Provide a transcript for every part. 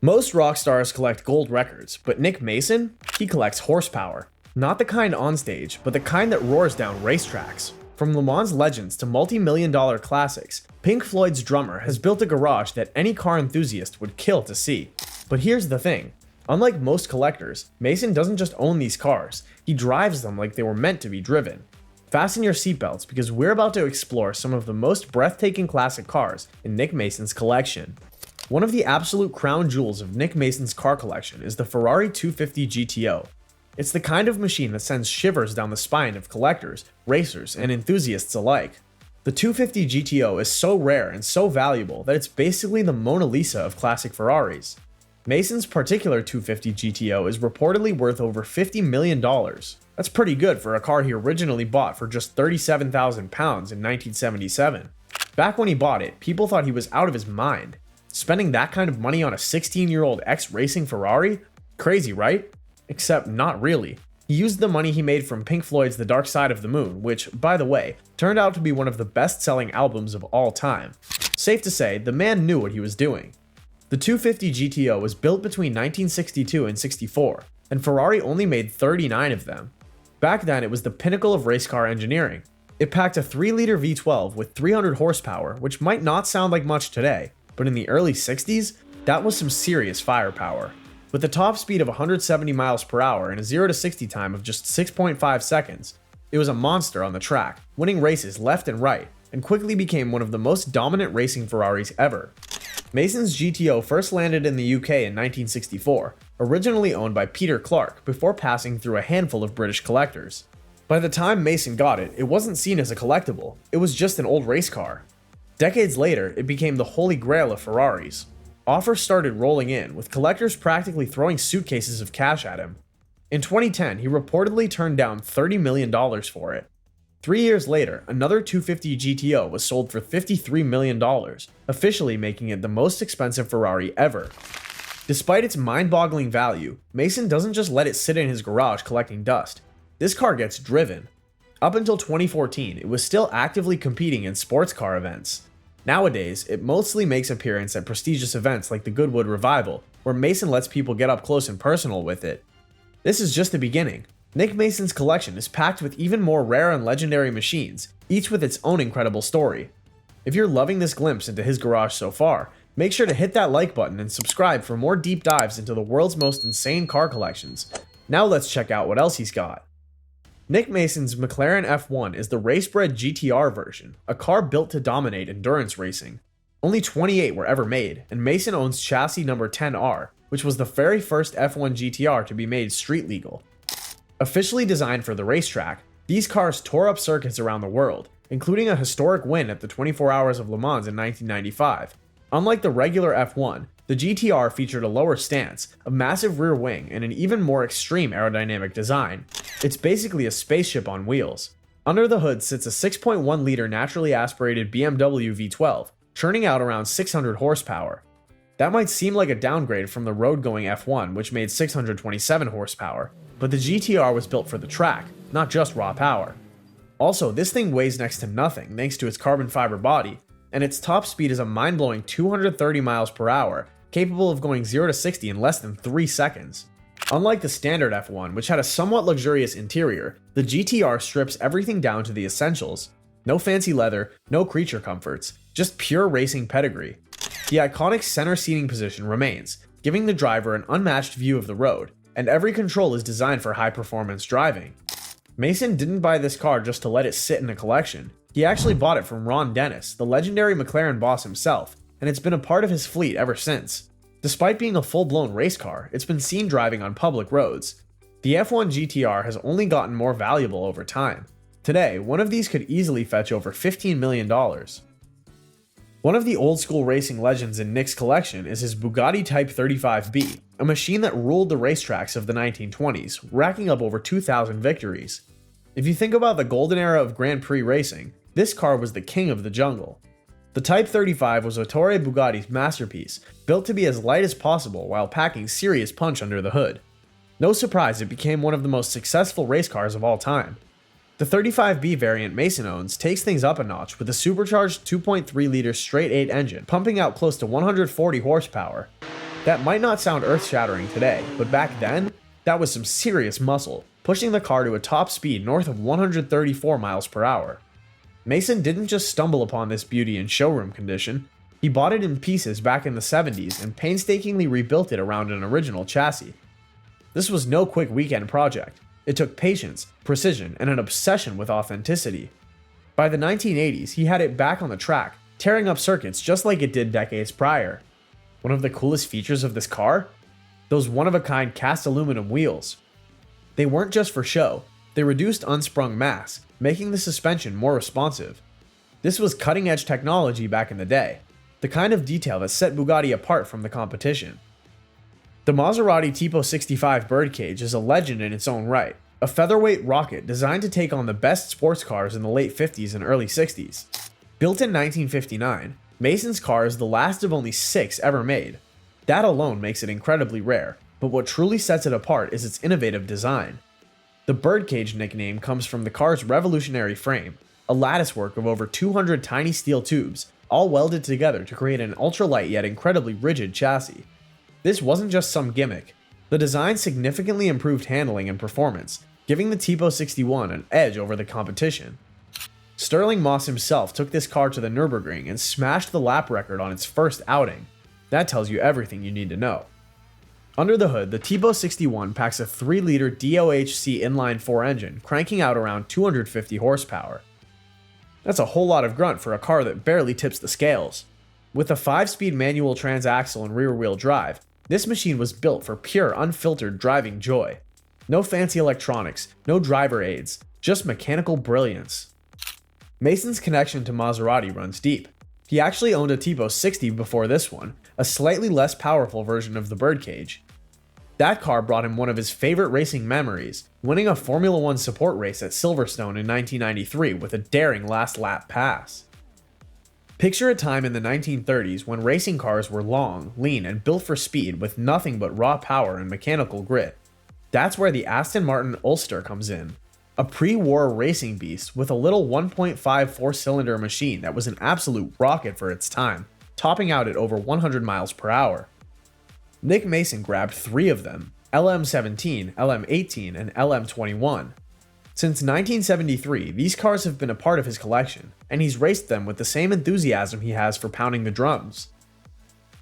Most rock stars collect gold records, but Nick Mason? He collects horsepower. Not the kind on stage, but the kind that roars down racetracks. From Le Mans legends to multi-million-dollar classics, Pink Floyd's drummer has built a garage that any car enthusiast would kill to see. But here's the thing. Unlike most collectors, Mason doesn't just own these cars, he drives them like they were meant to be driven. Fasten your seatbelts because we're about to explore some of the most breathtaking classic cars in Nick Mason's collection. One of the absolute crown jewels of Nick Mason's car collection is the Ferrari 250 GTO. It's the kind of machine that sends shivers down the spine of collectors, racers, and enthusiasts alike. The 250 GTO is so rare and so valuable that it's basically the Mona Lisa of classic Ferraris. Mason's particular 250 GTO is reportedly worth over $50 million. That's pretty good for a car he originally bought for just £37,000 in 1977. Back when he bought it, people thought he was out of his mind. Spending that kind of money on a 16-year-old ex-racing Ferrari? Crazy, right? Except not really. He used the money he made from Pink Floyd's The Dark Side of the Moon, which, by the way, turned out to be one of the best-selling albums of all time. Safe to say, the man knew what he was doing. The 250 GTO was built between 1962 and 64, and Ferrari only made 39 of them. Back then, it was the pinnacle of race car engineering. It packed a 3-liter V12 with 300 horsepower, which might not sound like much today, but in the early 60s, that was some serious firepower. With a top speed of 170 miles per hour and a 0 to 60 time of just 6.5 seconds, it was a monster on the track, winning races left and right, and quickly became one of the most dominant racing Ferraris ever. Mason's GTO first landed in the UK in 1964, originally owned by Peter Clark before passing through a handful of British collectors. By the time Mason got it, it wasn't seen as a collectible, it was just an old race car. Decades later, it became the holy grail of Ferraris. Offers started rolling in, with collectors practically throwing suitcases of cash at him. In 2010, he reportedly turned down $30 million for it. 3 years later, another 250 GTO was sold for $53 million, officially making it the most expensive Ferrari ever. Despite its mind-boggling value, Mason doesn't just let it sit in his garage collecting dust. This car gets driven. Up until 2014, it was still actively competing in sports car events. Nowadays, it mostly makes appearances at prestigious events like the Goodwood Revival, where Mason lets people get up close and personal with it. This is just the beginning. Nick Mason's collection is packed with even more rare and legendary machines, each with its own incredible story. If you're loving this glimpse into his garage so far, make sure to hit that like button and subscribe for more deep dives into the world's most insane car collections. Now let's check out what else he's got. Nick Mason's McLaren F1 is the race-bred GTR version, a car built to dominate endurance racing. Only 28 were ever made, and Mason owns chassis number 10R, which was the very first F1 GTR to be made street legal. Officially designed for the racetrack, these cars tore up circuits around the world, including a historic win at the 24 Hours of Le Mans in 1995. Unlike the regular F1, the GTR featured a lower stance, a massive rear wing, and an even more extreme aerodynamic design. It's basically a spaceship on wheels. Under the hood sits a 6.1-liter naturally aspirated BMW V12, churning out around 600 horsepower. That might seem like a downgrade from the road-going F1, which made 627 horsepower, but the GTR was built for the track, not just raw power. Also, this thing weighs next to nothing thanks to its carbon fiber body, and its top speed is a mind-blowing 230 miles per hour, capable of going 0 to 60 in less than 3 seconds. Unlike the standard F1, which had a somewhat luxurious interior, the GTR strips everything down to the essentials. No fancy leather, no creature comforts, just pure racing pedigree. The iconic center seating position remains, giving the driver an unmatched view of the road, and every control is designed for high-performance driving. Mason didn't buy this car just to let it sit in a collection. He actually bought it from Ron Dennis, the legendary McLaren boss himself, and it's been a part of his fleet ever since. Despite being a full-blown race car, it's been seen driving on public roads. The F1 GTR has only gotten more valuable over time. Today, one of these could easily fetch over $15 million. One of the old-school racing legends in Nick's collection is his Bugatti Type 35B, a machine that ruled the racetracks of the 1920s, racking up over 2,000 victories. If you think about the golden era of Grand Prix racing, this car was the king of the jungle. The Type 35 was Ettore Bugatti's masterpiece, built to be as light as possible while packing serious punch under the hood. No surprise it became one of the most successful race cars of all time. The 35B variant Mason owns takes things up a notch with a supercharged 2.3-liter straight-8 engine, pumping out close to 140 horsepower. That might not sound earth-shattering today, but back then, that was some serious muscle, pushing the car to a top speed north of 134 miles per hour. Mason didn't just stumble upon this beauty in showroom condition, he bought it in pieces back in the 70s and painstakingly rebuilt it around an original chassis. This was no quick weekend project. It took patience, precision, and an obsession with authenticity. By the 1980s, he had it back on the track, tearing up circuits just like it did decades prior. One of the coolest features of this car? Those one-of-a-kind cast aluminum wheels. They weren't just for show, they reduced unsprung mass, making the suspension more responsive. This was cutting-edge technology back in the day, the kind of detail that set Bugatti apart from the competition. The Maserati Tipo 65 birdcage is a legend in its own right, a featherweight rocket designed to take on the best sports cars in the late 50s and early 60s. Built in 1959, Mason's car is the last of only 6 ever made. That alone makes it incredibly rare, but what truly sets it apart is its innovative design. The birdcage nickname comes from the car's revolutionary frame, a latticework of over 200 tiny steel tubes, all welded together to create an ultralight yet incredibly rigid chassis. This wasn't just some gimmick. The design significantly improved handling and performance, giving the Tipo 61 an edge over the competition. Stirling Moss himself took this car to the Nürburgring and smashed the lap record on its first outing. That tells you everything you need to know. Under the hood, the Tipo 61 packs a 3-liter DOHC inline-4 engine, cranking out around 250 horsepower. That's a whole lot of grunt for a car that barely tips the scales. With a 5-speed manual transaxle and rear-wheel drive, this machine was built for pure, unfiltered driving joy. No fancy electronics, no driver aids, just mechanical brilliance. Mason's connection to Maserati runs deep. He actually owned a Tipo 60 before this one, a slightly less powerful version of the birdcage. That car brought him one of his favorite racing memories, winning a Formula One support race at Silverstone in 1993 with a daring last lap pass. Picture a time in the 1930s when racing cars were long, lean, and built for speed with nothing but raw power and mechanical grit. That's where the Aston Martin Ulster comes in. A pre-war racing beast with a little 1.5 4-cylinder machine that was an absolute rocket for its time, topping out at over 100 miles per hour. Nick Mason grabbed 3 of them, LM17, LM18, and LM21. Since 1973, these cars have been a part of his collection, and he's raced them with the same enthusiasm he has for pounding the drums.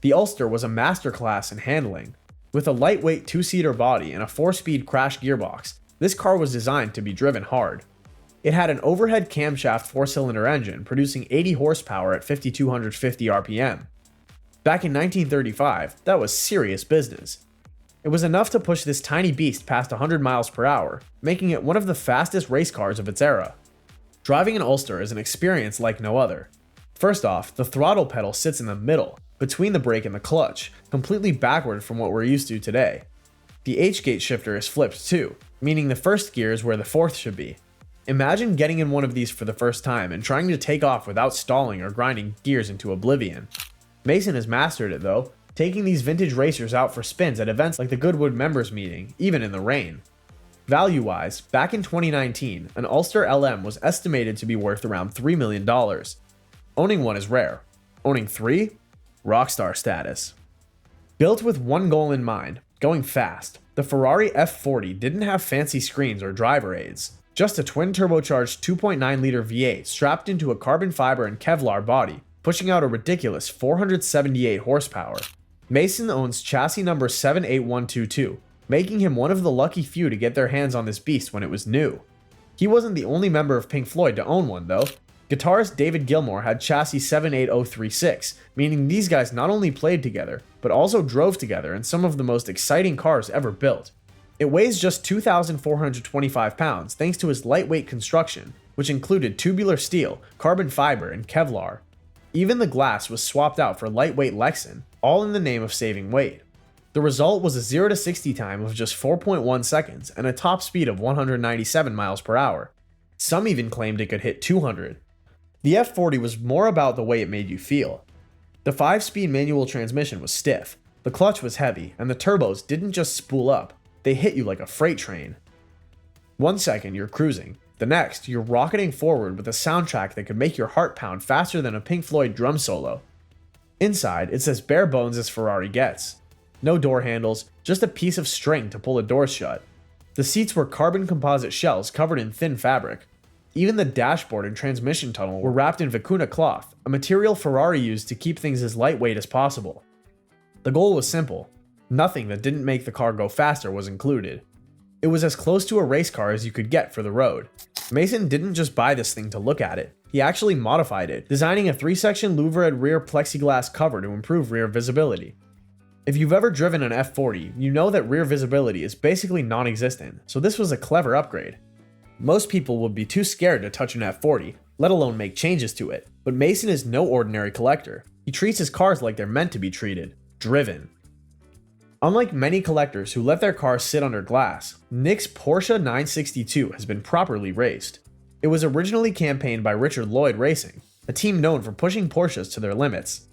The Ulster was a masterclass in handling. With a lightweight 2-seater body and a 4-speed crash gearbox, this car was designed to be driven hard. It had an overhead camshaft 4-cylinder engine producing 80 horsepower at 5,250 RPM. Back in 1935, that was serious business. It was enough to push this tiny beast past 100 miles per hour, making it one of the fastest race cars of its era. Driving an Ulster is an experience like no other. First off, the throttle pedal sits in the middle, between the brake and the clutch, completely backward from what we're used to today. The H-gate shifter is flipped too, meaning the first gear is where the fourth should be. Imagine getting in one of these for the first time and trying to take off without stalling or grinding gears into oblivion. Mason has mastered it though, taking these vintage racers out for spins at events like the Goodwood Members Meeting, even in the rain. Value-wise, back in 2019, an Ulster LM was estimated to be worth around $3 million. Owning one is rare. Owning 3? Rockstar status. Built with one goal in mind, going fast, the Ferrari F40 didn't have fancy screens or driver aids, just a twin-turbocharged 2.9-liter V8 strapped into a carbon fiber and Kevlar body, pushing out a ridiculous 478 horsepower. Mason owns chassis number 78122, making him one of the lucky few to get their hands on this beast when it was new. He wasn't the only member of Pink Floyd to own one though. Guitarist David Gilmour had chassis 78036, meaning these guys not only played together, but also drove together in some of the most exciting cars ever built. It weighs just 2,425 pounds thanks to its lightweight construction, which included tubular steel, carbon fiber, and Kevlar. Even the glass was swapped out for lightweight Lexan, all in the name of saving weight. The result was a 0 to 60 time of just 4.1 seconds and a top speed of 197 miles per hour. Some even claimed it could hit 200. The F40 was more about the way it made you feel. The 5-speed manual transmission was stiff, the clutch was heavy, and the turbos didn't just spool up, they hit you like a freight train. 1 second you're cruising, the next you're rocketing forward with a soundtrack that could make your heart pound faster than a Pink Floyd drum solo. Inside, it's as bare bones as Ferrari gets. no door handles, just a piece of string to pull the doors shut. The seats were carbon composite shells covered in thin fabric. Even the dashboard and transmission tunnel were wrapped in vicuna cloth, a material Ferrari used to keep things as lightweight as possible. The goal was simple. Nothing that didn't make the car go faster was included. It was as close to a race car as you could get for the road. Mason didn't just buy this thing to look at it. He actually modified it, designing a 3-section louvered rear plexiglass cover to improve rear visibility. If you've ever driven an F40, you know that rear visibility is basically non-existent, so this was a clever upgrade. Most people would be too scared to touch an F40, let alone make changes to it, but Mason is no ordinary collector. He treats his cars like they're meant to be treated, driven. Unlike many collectors who let their cars sit under glass, Nick's Porsche 962 has been properly raced. It was originally campaigned by Richard Lloyd Racing, a team known for pushing Porsches to their limits.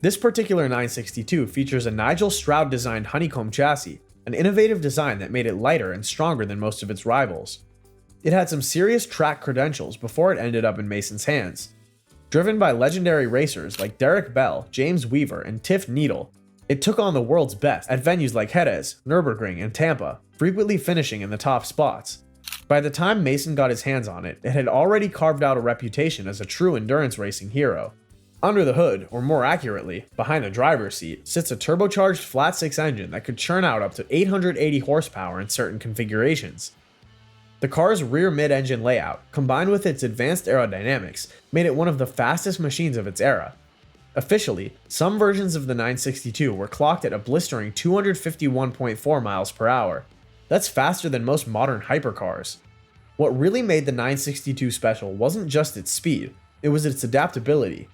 This particular 962 features a Nigel Stroud-designed honeycomb chassis, an innovative design that made it lighter and stronger than most of its rivals. It had some serious track credentials before it ended up in Mason's hands. Driven by legendary racers like Derek Bell, James Weaver, and Tiff Needle, it took on the world's best at venues like Jerez, Nürburgring, and Tampa, frequently finishing in the top spots. By the time Mason got his hands on it, it had already carved out a reputation as a true endurance racing hero. Under the hood, or more accurately, behind the driver's seat, sits a turbocharged flat-six engine that could churn out up to 880 horsepower in certain configurations. The car's rear mid-engine layout, combined with its advanced aerodynamics, made it one of the fastest machines of its era. Officially, some versions of the 962 were clocked at a blistering 251.4 miles per hour. That's faster than most modern hypercars. What really made the 962 special wasn't just its speed, it was its adaptability.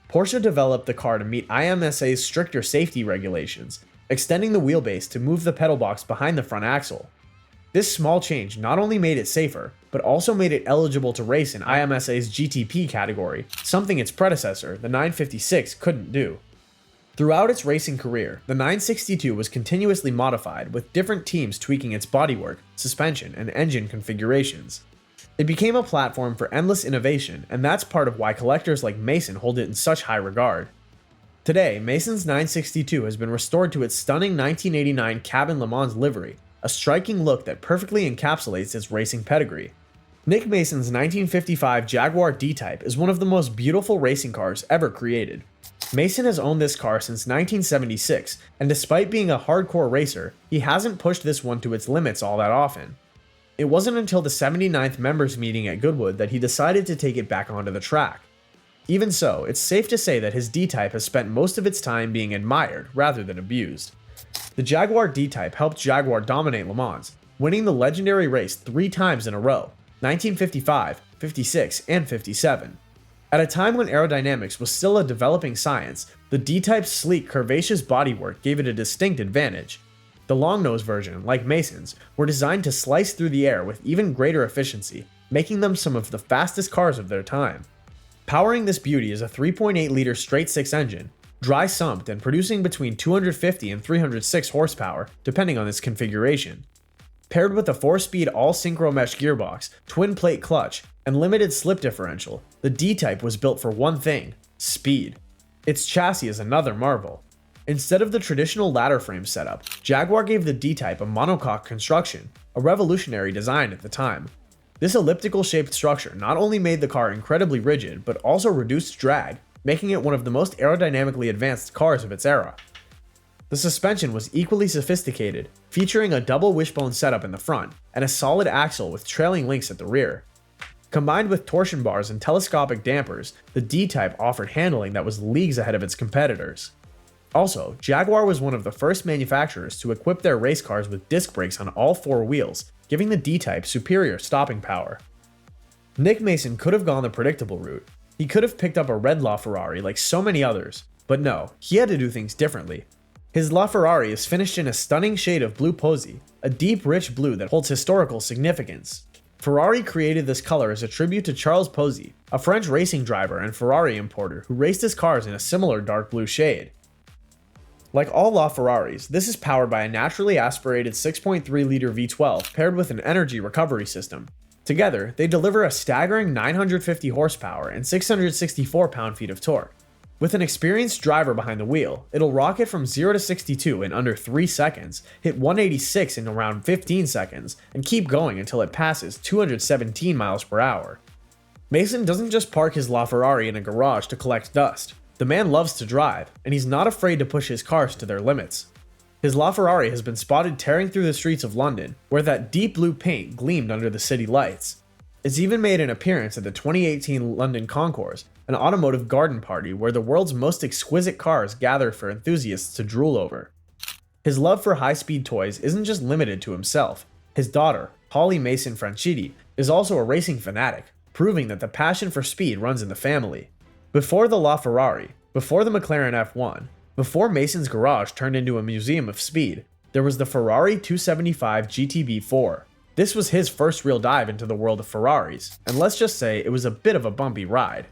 Porsche developed the car to meet IMSA's stricter safety regulations, extending the wheelbase to move the pedal box behind the front axle. This small change not only made it safer, but also made it eligible to race in IMSA's GTP category, something its predecessor, the 956, couldn't do. Throughout its racing career, the 962 was continuously modified, with different teams tweaking its bodywork, suspension, and engine configurations. It became a platform for endless innovation, and that's part of why collectors like Mason hold it in such high regard. Today, Mason's 962 has been restored to its stunning 1989 Cabin Le Mans livery, a striking look that perfectly encapsulates its racing pedigree. Nick Mason's 1955 Jaguar D-Type is one of the most beautiful racing cars ever created. Mason has owned this car since 1976, and despite being a hardcore racer, he hasn't pushed this one to its limits all that often. It wasn't until the 79th members meeting at Goodwood that he decided to take it back onto the track. Even so, it's safe to say that his D-Type has spent most of its time being admired rather than abused. The Jaguar D-Type helped Jaguar dominate Le Mans, winning the legendary race 3 times in a row, 1955, 56, and 57. At a time when aerodynamics was still a developing science, the D-Type's sleek, curvaceous bodywork gave it a distinct advantage. The long-nose version, like Mason's, were designed to slice through the air with even greater efficiency, making them some of the fastest cars of their time. Powering this beauty is a 3.8-liter straight-six engine, dry-sumped and producing between 250 and 306 horsepower, depending on its configuration. Paired with a 4-speed all-synchro mesh gearbox, twin-plate clutch, and limited slip differential, the D-Type was built for one thing: speed. Its chassis is another marvel. Instead of the traditional ladder frame setup, Jaguar gave the D-Type a monocoque construction, a revolutionary design at the time. This elliptical-shaped structure not only made the car incredibly rigid, but also reduced drag, making it one of the most aerodynamically advanced cars of its era. The suspension was equally sophisticated, featuring a double wishbone setup in the front, and a solid axle with trailing links at the rear. Combined with torsion bars and telescopic dampers, the D-Type offered handling that was leagues ahead of its competitors. Also, Jaguar was one of the first manufacturers to equip their race cars with disc brakes on all 4 wheels, giving the D-Type superior stopping power. Nick Mason could have gone the predictable route. He could have picked up a red LaFerrari like so many others, but no, he had to do things differently. His LaFerrari is finished in a stunning shade of blue posy, a deep rich blue that holds historical significance. Ferrari created this color as a tribute to Charles Posey, a French racing driver and Ferrari importer who raced his cars in a similar dark blue shade. Like all LaFerraris, this is powered by a naturally aspirated 6.3-liter V12 paired with an energy recovery system. Together, they deliver a staggering 950 horsepower and 664 pound-feet of torque. With an experienced driver behind the wheel, it'll rocket from 0 to 62 in under 3 seconds, hit 186 in around 15 seconds, and keep going until it passes 217 miles per hour. Mason doesn't just park his LaFerrari in a garage to collect dust. The man loves to drive, and he's not afraid to push his cars to their limits. His LaFerrari has been spotted tearing through the streets of London, where that deep blue paint gleamed under the city lights. It's even made an appearance at the 2018 London Concours, an automotive garden party where the world's most exquisite cars gather for enthusiasts to drool over. His love for high-speed toys isn't just limited to himself. His daughter, Holly Mason Franchitti, is also a racing fanatic, proving that the passion for speed runs in the family. Before the LaFerrari, before the McLaren F1, before Mason's garage turned into a museum of speed, there was the Ferrari 275 GTB4. This was his first real dive into the world of Ferraris, and let's just say it was a bit of a bumpy ride.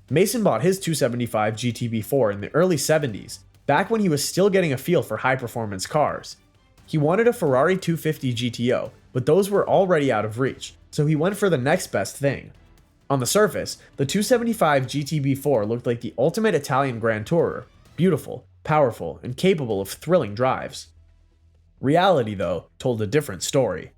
Mason bought his 275 GTB4 in the early 70s, back when he was still getting a feel for high-performance cars. He wanted a Ferrari 250 GTO, but those were already out of reach, so he went for the next best thing. On the surface, the 275 GTB4 looked like the ultimate Italian Grand Tourer, beautiful, powerful, and capable of thrilling drives. Reality, though, told a different story.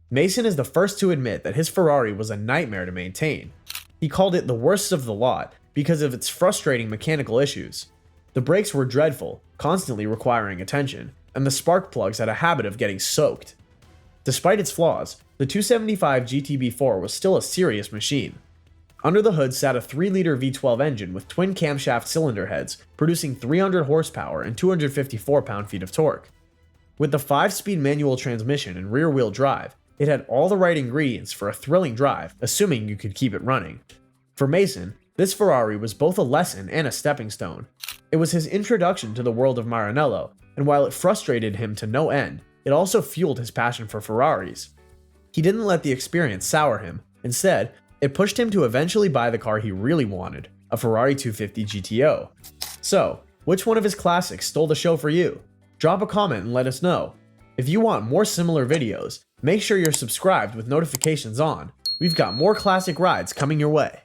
Mason is the first to admit that his Ferrari was a nightmare to maintain. He called it the worst of the lot because of its frustrating mechanical issues. The brakes were dreadful, constantly requiring attention, and the spark plugs had a habit of getting soaked. Despite its flaws, the 275 GTB4 was still a serious machine. Under the hood sat a 3-liter V12 engine with twin camshaft cylinder heads, producing 300 horsepower and 254 pound-feet of torque. With the 5-speed manual transmission and rear-wheel drive, it had all the right ingredients for a thrilling drive, assuming you could keep it running. For Mason, this Ferrari was both a lesson and a stepping stone. It was his introduction to the world of Maranello, and while it frustrated him to no end, it also fueled his passion for Ferraris. He didn't let the experience sour him. Instead, it pushed him to eventually buy the car he really wanted, a Ferrari 250 GTO. So, which one of his classics stole the show for you? Drop a comment and let us know. If you want more similar videos, make sure you're subscribed with notifications on. We've got more classic rides coming your way.